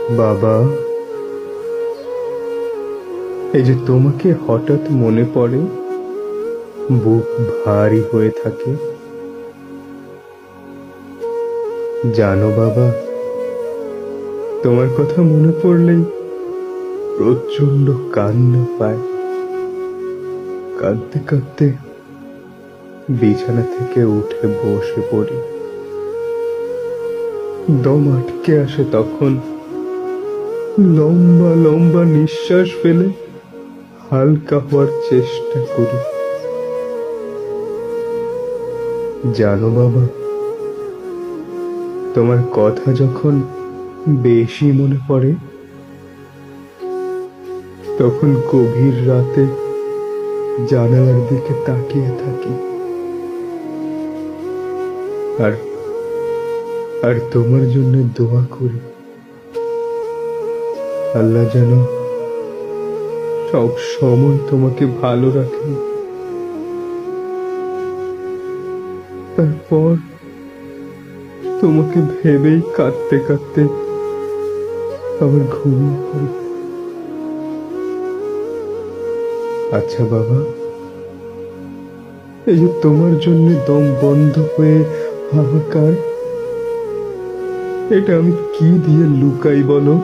বাবা, এই যে তোমাকে হঠাৎ মনে পড়ে, বুক ভারী হয়ে থাকে। জানো বাবা, তোমার কথা মনে পড়লেই প্রচন্ড কান্না পায়। কাঁদতে কাঁদতে বিছানা থেকে উঠে বসে পড়ি। দম আটকে আসে তখন। লম্বা লম্বা নিঃশ্বাস ফেলে হালকা হওয়ার চেষ্টা করি। জানো বাবা, তোমার কথা যখন বেশি মনে পড়ে, তখন গভীর রাতে জানালার দিকে তাকিয়ে থাকি আর আর তোমার জন্য দোয়া করি, আল্লাহ যেন সব সময় তোমাকে ভালো রাখেন। তারপর তোমাকে ভেবেই কাঁদতে কাঁদতে আমার ঘুমিয়ে পড়ি। আচ্ছা বাবা, এই যে তোমার জন্য দম বন্ধ হয়ে হাহাকার, এটা আমি কি দিয়ে লুকাই বলো?